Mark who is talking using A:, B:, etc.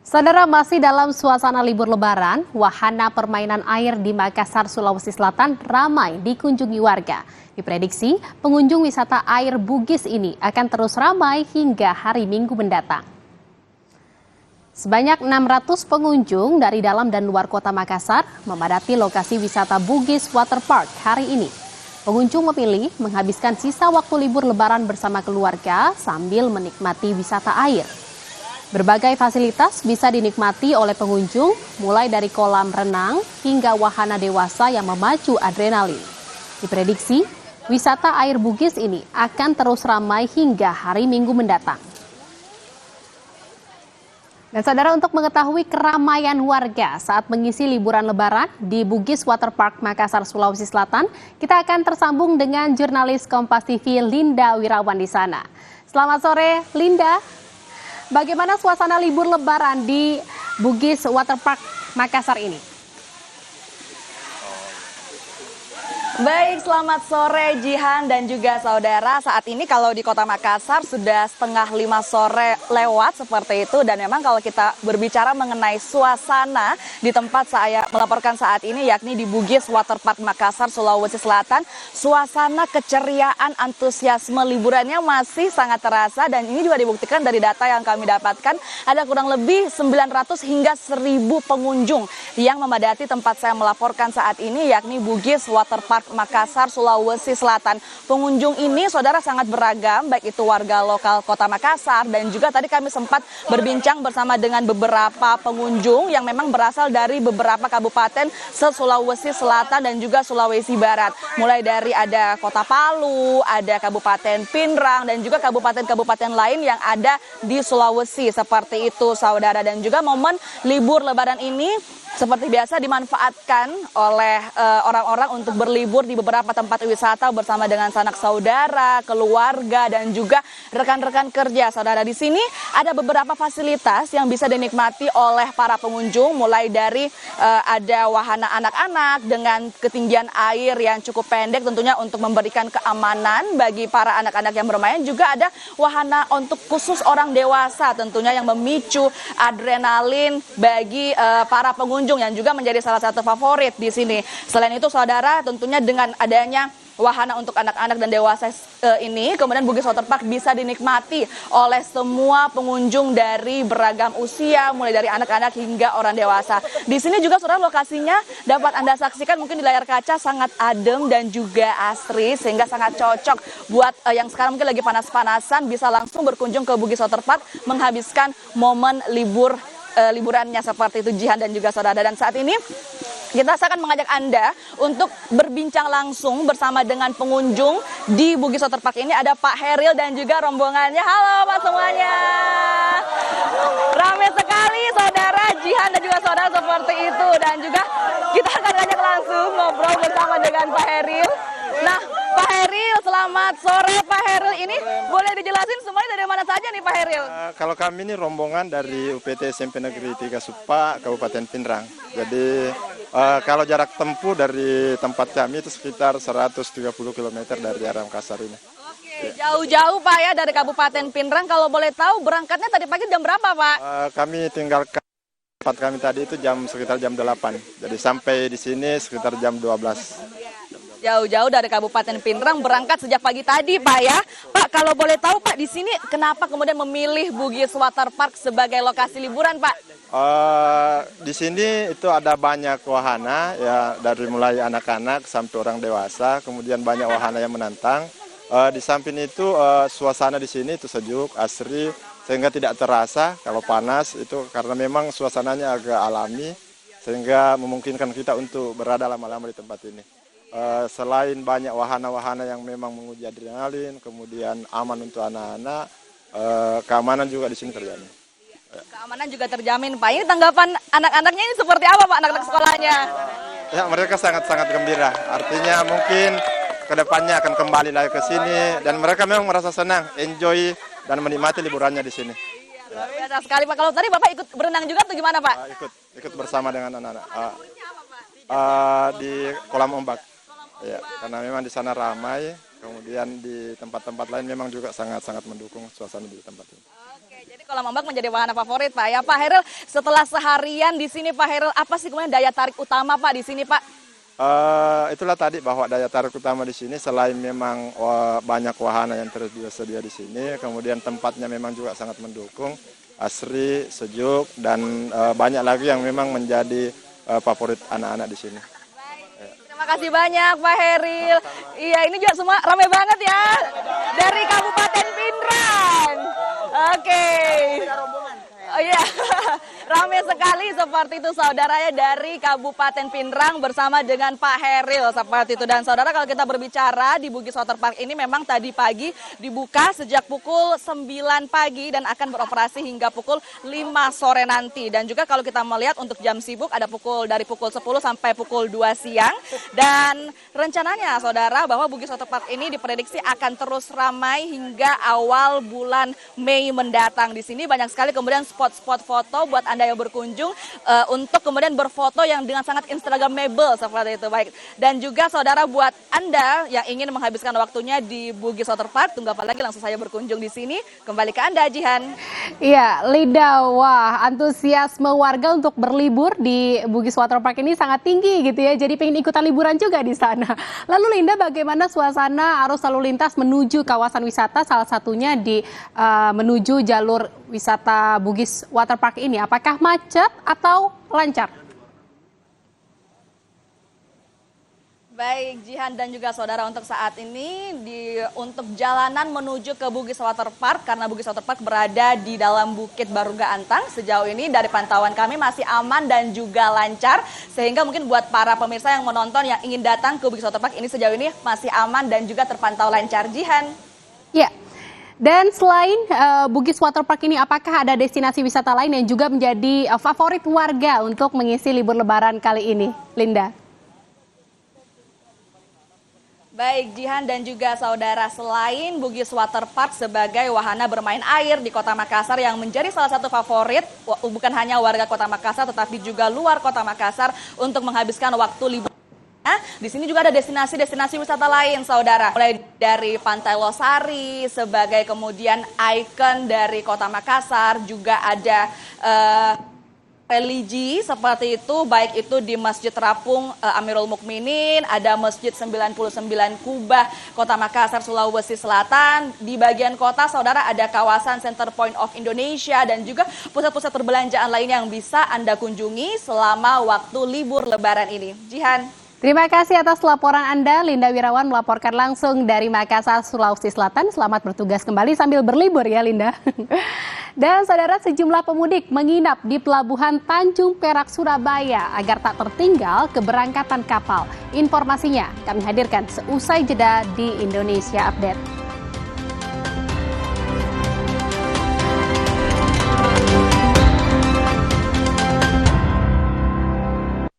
A: Saudara, masih dalam suasana libur Lebaran, wahana permainan air di Makassar, Sulawesi Selatan ramai dikunjungi warga. Diprediksi, pengunjung wisata air Bugis ini akan terus ramai hingga hari Minggu mendatang. Sebanyak 600 pengunjung dari dalam dan luar kota Makassar memadati lokasi wisata Bugis Water Park hari ini. Pengunjung memilih menghabiskan sisa waktu libur Lebaran bersama keluarga sambil menikmati wisata air. Berbagai fasilitas bisa dinikmati oleh pengunjung, mulai dari kolam renang hingga wahana dewasa yang memacu adrenalin. Diprediksi, wisata air Bugis ini akan terus ramai hingga hari Minggu mendatang. Dan saudara, untuk mengetahui keramaian warga saat mengisi liburan Lebaran di Bugis Water Park Makassar, Sulawesi Selatan, kita akan tersambung dengan jurnalis Kompas TV Linda Wirawan di sana. Selamat sore, Linda. Bagaimana suasana libur Lebaran di Bugis Water Park Makassar ini?
B: Baik, selamat sore Jihan dan juga saudara. Saat ini kalau di kota Makassar sudah 4:30 sore lewat seperti itu. Dan memang kalau kita berbicara mengenai suasana di tempat saya melaporkan saat ini, yakni di Bugis Water Park Makassar, Sulawesi Selatan, suasana keceriaan, antusiasme liburannya masih sangat terasa. Dan ini juga dibuktikan dari data yang kami dapatkan, ada kurang lebih 900 hingga 1000 pengunjung yang memadati tempat saya melaporkan saat ini, yakni Bugis Water Park Makassar, Sulawesi Selatan. Pengunjung ini, saudara, sangat beragam, baik itu warga lokal kota Makassar dan juga tadi kami sempat berbincang bersama dengan beberapa pengunjung yang memang berasal dari beberapa kabupaten se-Sulawesi Selatan dan juga Sulawesi Barat. Mulai dari ada Kota Palu, ada Kabupaten Pinrang dan juga kabupaten-kabupaten lain yang ada di Sulawesi. Seperti itu, saudara, dan juga momen libur Lebaran ini seperti biasa dimanfaatkan oleh orang-orang untuk berlibur di beberapa tempat wisata bersama dengan sanak saudara, keluarga, dan juga rekan-rekan kerja. Saudara, di sini ada beberapa fasilitas yang bisa dinikmati oleh para pengunjung, mulai dari ada wahana anak-anak dengan ketinggian air yang cukup pendek tentunya untuk memberikan keamanan bagi para anak-anak yang bermain. Juga ada wahana untuk khusus orang dewasa tentunya yang memicu adrenalin bagi para pengunjung yang juga menjadi salah satu favorit di sini. Selain itu, saudara, tentunya dengan adanya wahana untuk anak-anak dan dewasa ini, kemudian Bugis Water Park bisa dinikmati oleh semua pengunjung dari beragam usia, mulai dari anak-anak hingga orang dewasa. Di sini juga, saudara, lokasinya dapat Anda saksikan mungkin di layar kaca, sangat adem dan juga asri, sehingga sangat cocok buat yang sekarang mungkin lagi panas-panasan, bisa langsung berkunjung ke Bugis Water Park menghabiskan momen liburannya seperti itu, Jihan dan juga saudara. Dan saat ini kita akan mengajak Anda untuk berbincang langsung bersama dengan pengunjung di Bugis Water Park ini. Ada Pak Heril dan juga rombongannya. Halo Pak semuanya. Ramai sekali, saudara, Jihan dan juga saudara, seperti itu. Dan juga kita akan ajak langsung ngobrol bersama dengan Pak Heril. Nah, Pak Heril, selamat sore Pak Heril. Ini boleh dijelasin semuanya dari mana saja nih Pak Heril?
C: Kalau kami ini rombongan dari UPT SMP Negeri 3 Supa, Kabupaten Pinrang. Jadi kalau jarak tempuh dari tempat kami itu sekitar 130 km dari arah Makassar ini.
B: Oke, jauh-jauh Pak ya dari Kabupaten Pinrang. Kalau boleh tahu berangkatnya tadi pagi jam berapa Pak?
C: Kami tinggalkan tempat kami tadi itu sekitar jam 8. Jadi sampai di sini sekitar jam 12.
B: Jauh-jauh dari Kabupaten Pinrang, berangkat sejak pagi tadi Pak ya. Pak, kalau boleh tahu Pak, di sini kenapa kemudian memilih Bugis Water Park sebagai lokasi liburan Pak?
C: Di sini itu ada banyak wahana ya, dari mulai anak-anak sampai orang dewasa, kemudian banyak wahana yang menantang. Di samping itu suasana di sini itu sejuk, asri, sehingga tidak terasa kalau panas itu karena memang suasananya agak alami, sehingga memungkinkan kita untuk berada lama-lama di tempat ini. Selain banyak wahana-wahana yang memang menguji adrenalin, kemudian aman untuk anak-anak, keamanan juga di sini terjamin.
B: Keamanan juga terjamin Pak. Ini tanggapan anak-anaknya ini seperti apa Pak, anak-anak sekolahnya?
C: Ya, mereka sangat-sangat gembira. Artinya mungkin kedepannya akan kembali lagi ke sini dan mereka memang merasa senang, enjoy dan menikmati liburannya di sini.
B: Luar biasa sekali Pak. Kalau tadi Bapak ikut berenang juga atau gimana Pak?
C: Ikut bersama dengan anak-anak di kolam ombak. Ya, karena memang di sana ramai, kemudian di tempat-tempat lain memang juga sangat-sangat mendukung suasana di tempat ini.
B: Oke, jadi Kolam ombak menjadi wahana favorit Pak ya. Pak Hairil, setelah seharian di sini Pak Hairil, apa sih kemudian daya tarik utama Pak di sini Pak?
C: Itulah tadi bahwa daya tarik utama di sini selain memang banyak wahana yang tersedia di sini, kemudian tempatnya memang juga sangat mendukung, asri, sejuk, dan banyak lagi yang memang menjadi favorit anak-anak di sini.
B: Terima kasih banyak Pak Hairil. Iya, ini juga semua ramai banget ya dari Kabupaten Pinrang. Oke. Oh iya, ramai sekali seperti itu saudara ya dari Kabupaten Pinrang bersama dengan Pak Hairil seperti itu. Dan saudara kalau kita berbicara di Bugis Waterpark ini memang tadi pagi dibuka sejak pukul 9 pagi dan akan beroperasi hingga pukul 5 sore nanti. Dan juga kalau kita melihat untuk jam sibuk ada dari pukul 10 sampai pukul 2 siang. Dan rencananya saudara bahwa Bugis Waterpark ini diprediksi akan terus ramai hingga awal bulan Mei mendatang. Di sini banyak sekali kemudian spot foto buat Anda yang berkunjung untuk kemudian berfoto yang dengan sangat instagramable seperti itu. Baik. Dan juga saudara buat Anda yang ingin menghabiskan waktunya di Bugis Waterpark, tunggu apa lagi langsung saja berkunjung di sini. Kembali ke Anda Jihan.
A: Iya, Linda, wah antusiasme warga untuk berlibur di Bugis Waterpark ini sangat tinggi gitu ya. Jadi pengen ikutan liburan juga di sana. Lalu Linda, bagaimana suasana arus lalu lintas menuju kawasan wisata, salah satunya di menuju jalur wisata Bugis Waterpark ini? Apakah macet atau lancar?
B: Baik, Jihan dan juga saudara, untuk saat ini untuk jalanan menuju ke Bugis Waterpark, karena Bugis Waterpark berada di dalam Bukit Baruga Antang, sejauh ini dari pantauan kami masih aman dan juga lancar, sehingga mungkin buat para pemirsa yang menonton yang ingin datang ke Bugis Waterpark ini sejauh ini masih aman dan juga terpantau lancar. Jihan.
A: Ya. Dan selain Bugis Waterpark ini, apakah ada destinasi wisata lain yang juga menjadi favorit warga untuk mengisi libur lebaran kali ini, Linda?
B: Baik, Jihan dan juga saudara, selain Bugis Waterpark sebagai wahana bermain air di Kota Makassar yang menjadi salah satu favorit, bukan hanya warga Kota Makassar tetapi juga luar Kota Makassar untuk menghabiskan waktu libur. Di sini juga ada destinasi-destinasi wisata lain, saudara. Mulai dari Pantai Losari sebagai kemudian ikon dari Kota Makassar, juga ada religi seperti itu, baik itu di Masjid Terapung Amirul Mukminin, ada Masjid 99 Kubah Kota Makassar, Sulawesi Selatan. Di bagian kota, saudara, ada kawasan Center Point of Indonesia dan juga pusat-pusat perbelanjaan lain yang bisa Anda kunjungi selama waktu libur lebaran ini. Jihan.
A: Terima kasih atas laporan Anda, Linda Wirawan melaporkan langsung dari Makassar, Sulawesi Selatan. Selamat bertugas kembali sambil berlibur ya, Linda. Dan saudara, sejumlah pemudik menginap di Pelabuhan Tanjung Perak, Surabaya agar tak tertinggal keberangkatan kapal. Informasinya kami hadirkan seusai jeda di Indonesia Update.